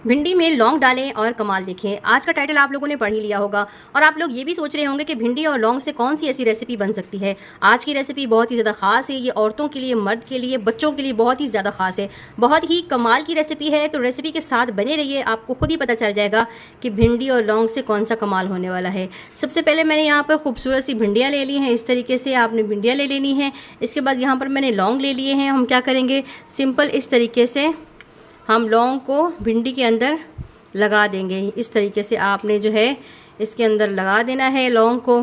भिंडी में लौंग डालें और कमाल देखें। आज का टाइटल आप लोगों ने पढ़ ही लिया होगा और आप लोग ये भी सोच रहे होंगे कि भिंडी और लौंग से कौन सी ऐसी रेसिपी बन सकती है। आज की रेसिपी बहुत ही ज़्यादा ख़ास है। ये औरतों के लिए, मर्द के लिए, बच्चों के लिए बहुत ही ज़्यादा ख़ास है। बहुत ही कमाल की रेसिपी है। तो रेसिपी के साथ बने रहिए, आपको खुद ही पता चल जाएगा कि भिंडी और लौंग से कौन सा कमाल होने वाला है। सबसे पहले मैंने यहाँ पर खूबसूरत सी भिंडियाँ ले ली हैं। इस तरीके से आपने भिंडियाँ ले लेनी है। इसके बाद यहाँ पर मैंने लौंग ले लिए हैं। हम क्या करेंगे, सिंपल इस तरीके से हम लौंग को भिंडी के अंदर लगा देंगे। इस तरीके से आपने जो है इसके अंदर लगा देना है लौंग को।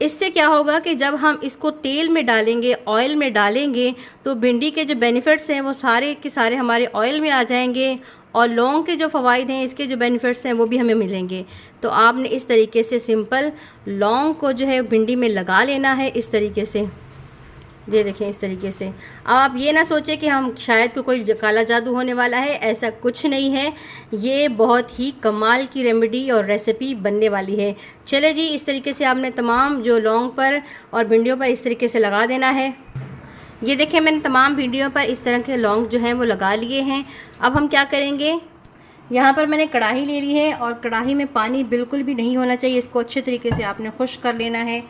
इससे क्या होगा कि जब हम इसको तेल में डालेंगे, ऑयल में डालेंगे, तो भिंडी के जो बेनिफिट्स हैं वो सारे के सारे हमारे ऑयल में आ जाएंगे और लौंग के जो फ़वाइद हैं, इसके जो बेनिफिट्स हैं वो भी हमें मिलेंगे। तो आपने इस तरीके से सिंपल लौंग को जो है भिंडी में लगा लेना है। इस तरीके से ये देखें, इस तरीके से। अब आप ये ना सोचें कि हम शायद कोई काला जादू होने वाला है, ऐसा कुछ नहीं है। ये बहुत ही कमाल की रेमेडी और रेसिपी बनने वाली है। चले जी, इस तरीके से आपने तमाम जो लौंग पर और भिंडियों पर इस तरीके से लगा देना है। ये देखें, मैंने तमाम भिंडियों पर इस तरह के लौंग जो हैं वो लगा लिए हैं। अब हम क्या करेंगे, यहाँ पर मैंने कढ़ाई ले ली है और कढ़ाई में पानी बिल्कुल भी नहीं होना चाहिए। इसको अच्छे तरीके से आपने खुश्क कर लेना है।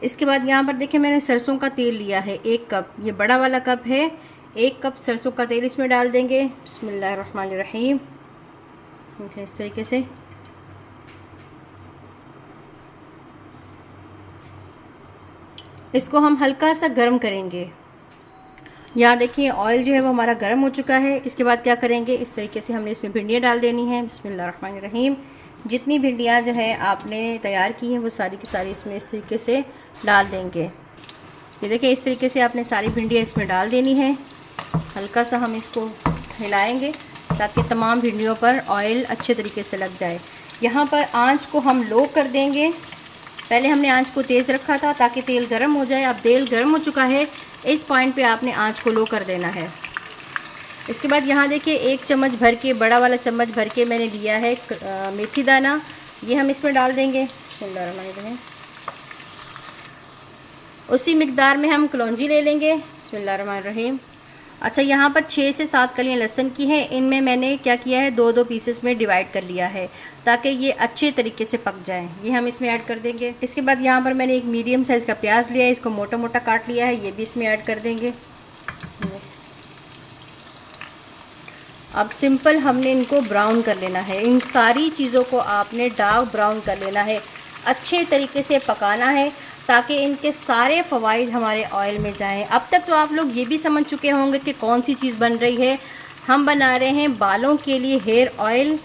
इसके बाद यहाँ पर देखिए, मैंने सरसों का तेल लिया है 1 कप। ये बड़ा वाला कप है। 1 कप सरसों का तेल इसमें डाल देंगे। बिस्मिल्लाहिर्रहमानिर्रहीम। इस तरीके से इसको हम हल्का सा गर्म करेंगे। यहाँ देखिए ऑयल जो है वो हमारा गर्म हो चुका है। इसके बाद क्या करेंगे, इस तरीके से हमने इसमें भिंडियाँ डाल देनी हैं। बिस्मिल्लाहिर्रहमानिर्रहीम। जितनी भिंडियाँ जो है आपने तैयार की हैं वो सारी की सारी इसमें इस तरीके से डाल देंगे। ये देखिए, इस तरीके से आपने सारी भिंडियाँ इसमें डाल देनी है। हल्का सा हम इसको हिलाएंगे ताकि तमाम भिंडियों पर ऑयल अच्छे तरीके से लग जाए। यहाँ पर आंच को हम लो कर देंगे। पहले हमने आंच को तेज़ रखा था ताकि तेल गर्म हो जाए। अब तेल गर्म हो चुका है। इस पॉइंट पे आपने आंच को लो कर देना है। इसके बाद यहाँ देखिए, 1 चम्मच भर के, बड़ा वाला चम्मच भर के मैंने लिया है मेथी दाना। ये हम इसमें डाल देंगे। बिस्मिल्लाहिर्रहमानिर्रहीम। उसी मिकदार में हम कलौंजी ले लेंगे। बिस्मिल्लाहिर्रहमानिर्रहीम। अच्छा, यहाँ पर 6 से 7 कलियाँ लहसुन की हैं। इनमें मैंने क्या किया है, 2-2 पीसेस में डिवाइड कर लिया है ताकि ये अच्छे तरीके से पक जाएं। ये हम इसमें ऐड कर देंगे। इसके बाद यहाँ पर मैंने एक मीडियम साइज़ का प्याज लिया है। इसको मोटा मोटा काट लिया है। ये भी इसमें ऐड कर देंगे। अब सिंपल हमने इनको ब्राउन कर लेना है। इन सारी चीज़ों को आपने डार्क ब्राउन कर लेना है। अच्छे तरीके से पकाना है ताकि इनके सारे फ़वाइद हमारे ऑयल में जाएं। अब तक तो आप लोग ये भी समझ चुके होंगे कि कौन सी चीज़ बन रही है। हम बना रहे हैं बालों के लिए हेयर ऑयल,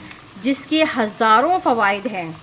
जिसके हज़ारों फ़वाइद हैं।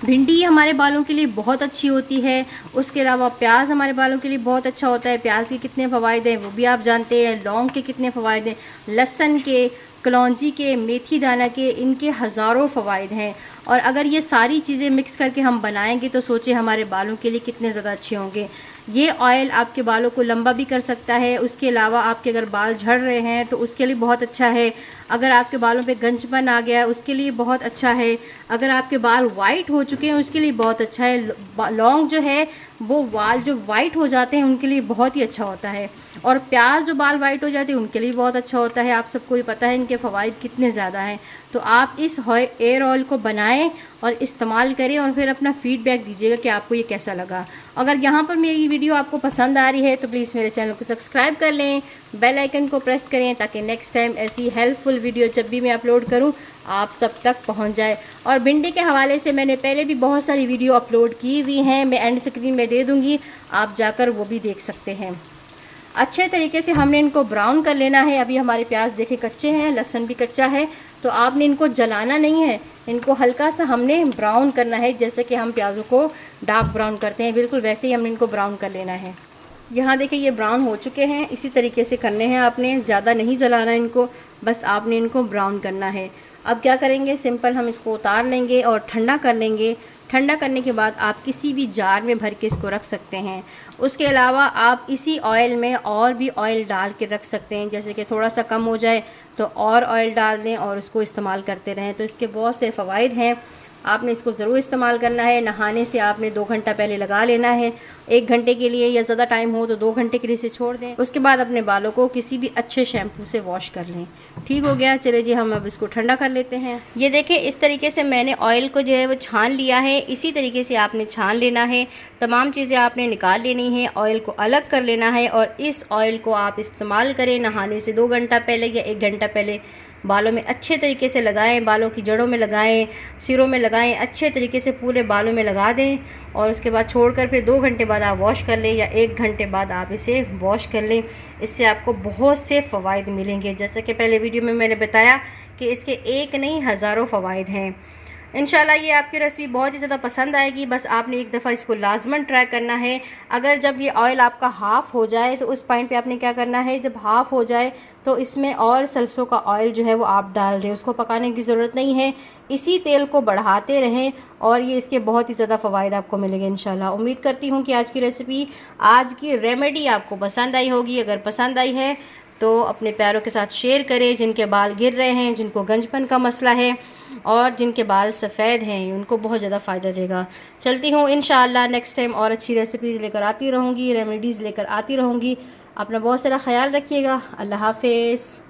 भिंडी हमारे बालों के लिए बहुत अच्छी होती है। उसके अलावा प्याज हमारे बालों के लिए बहुत अच्छा होता है। प्याज के कितने फ़वाइद हैं वो भी आप जानते हैं। लौंग के कितने फ़वाइद हैं, लहसुन के, कलौंजी के, मेथी दाना के, इनके हज़ारों फ़वाइद हैं। और अगर ये सारी चीज़ें मिक्स करके हम बनाएंगे तो सोचिए हमारे बालों के लिए कितने ज़्यादा अच्छे होंगे। ये ऑयल आपके बालों को लंबा भी कर सकता है। उसके अलावा आपके अगर बाल झड़ रहे हैं तो उसके लिए बहुत अच्छा है। अगर आपके बालों पे गंजपन आ गया है उसके लिए बहुत अच्छा है। अगर आपके बाल वाइट हो चुके हैं उसके लिए बहुत अच्छा है। लौंग जो है वो बाल जो वाइट हो जाते हैं उनके लिए बहुत ही अच्छा होता है। और प्याज जो बाल वाइट हो जाते हैं उनके लिए बहुत अच्छा होता है। आप सबको ही पता है इनके फ़वाइद कितने ज़्यादा हैं। तो आप इस हेयर ऑयल को बनाएं और इस्तेमाल करें और फिर अपना फ़ीडबैक दीजिएगा कि आपको ये कैसा लगा। अगर यहाँ पर मेरी वीडियो आपको पसंद आ रही है तो प्लीज़ मेरे चैनल को सब्सक्राइब कर लें, बेल आइकन को प्रेस करें ताकि नेक्स्ट टाइम ऐसी हेल्पफुल वीडियो जब भी मैं अपलोड करूँ आप सब तक पहुँच जाए। और भिंडी के हवाले से मैंने पहले भी बहुत सारी वीडियो अपलोड की हुई हैं, मैं एंड स्क्रीन में दे दूँगी, आप जाकर वो भी देख सकते हैं। अच्छे तरीके से हमने इनको ब्राउन कर लेना है। अभी हमारे प्याज देखे कच्चे हैं, लहसुन भी कच्चा है, तो आपने इनको जलाना नहीं है। इनको हल्का सा हमने ब्राउन करना है, जैसे कि हम प्याज़ों को डार्क ब्राउन करते हैं, बिल्कुल वैसे ही हमने इनको ब्राउन कर लेना है। यहाँ देखिए, ये ब्राउन हो चुके हैं। इसी तरीके से करने हैं आपने, ज़्यादा नहीं जलाना इनको, बस आपने इनको ब्राउन करना है। अब क्या करेंगे, सिंपल हम इसको उतार लेंगे और ठंडा कर लेंगे। ठंडा करने के बाद आप किसी भी जार में भर के इसको रख सकते हैं। उसके अलावा आप इसी ऑयल में और भी ऑयल डाल के रख सकते हैं, जैसे कि थोड़ा सा कम हो जाए तो और ऑयल डाल दें और उसको इस्तेमाल करते रहें। तो इसके बहुत से फ़वाइद हैं। आपने इसको ज़रूर इस्तेमाल करना है। नहाने से आपने 2 घंटा पहले लगा लेना है, 1 घंटे के लिए, या ज़्यादा टाइम हो तो 2 घंटे के लिए इसे छोड़ दें। उसके बाद अपने बालों को किसी भी अच्छे शैम्पू से वॉश कर लें। ठीक हो गया। चले जी हम अब इसको ठंडा कर लेते हैं। ये देखें, इस तरीके से मैंने ऑयल को जो है वो छान लिया है। इसी तरीके से आपने छान लेना है, तमाम चीज़ें आपने निकाल लेनी है, ऑयल को अलग कर लेना है। और इस ऑयल को आप इस्तेमाल करें नहाने से 2 घंटा पहले या 1 घंटा पहले। बालों में अच्छे तरीके से लगाएं, बालों की जड़ों में लगाएं, सिरों में लगाएं, अच्छे तरीके से पूरे बालों में लगा दें। और उसके बाद छोड़कर फिर 2 घंटे बाद आप वॉश कर लें, या 1 घंटे बाद आप इसे वॉश कर लें। इससे आपको बहुत से फ़वाइद मिलेंगे। जैसे कि पहले वीडियो में मैंने बताया कि इसके एक नहीं हज़ारों फ़वाइद हैं। इंशाल्लाह ये आपकी रेसिपी बहुत ही ज़्यादा पसंद आएगी। बस आपने एक दफ़ा इसको लाजमन ट्राई करना है। अगर जब ये ऑयल आपका हाफ़ हो जाए तो उस पॉइंट पे आपने क्या करना है, जब हाफ़ हो जाए तो इसमें और सरसों का ऑयल जो है वो आप डाल दें। उसको पकाने की ज़रूरत नहीं है, इसी तेल को बढ़ाते रहें और ये इसके बहुत ही ज़्यादा फ़वाइद आपको मिलेंगे इंशाल्लाह। उम्मीद करती हूँ कि आज की रेसिपी, आज की रेमेडी आपको पसंद आई होगी। अगर पसंद आई है तो अपने प्यारों के साथ शेयर करें। जिनके बाल गिर रहे हैं, जिनको गंजपन का मसला है और जिनके बाल सफ़ेद हैं, उनको बहुत ज़्यादा फ़ायदा देगा। चलती हूँ इंशाअल्लाह, नेक्स्ट टाइम और अच्छी रेसिपीज़ लेकर आती रहूँगी, रेमेडीज़ लेकर आती रहूँगी। अपना बहुत सारा ख्याल रखिएगा। अल्लाह हाफ़िज़।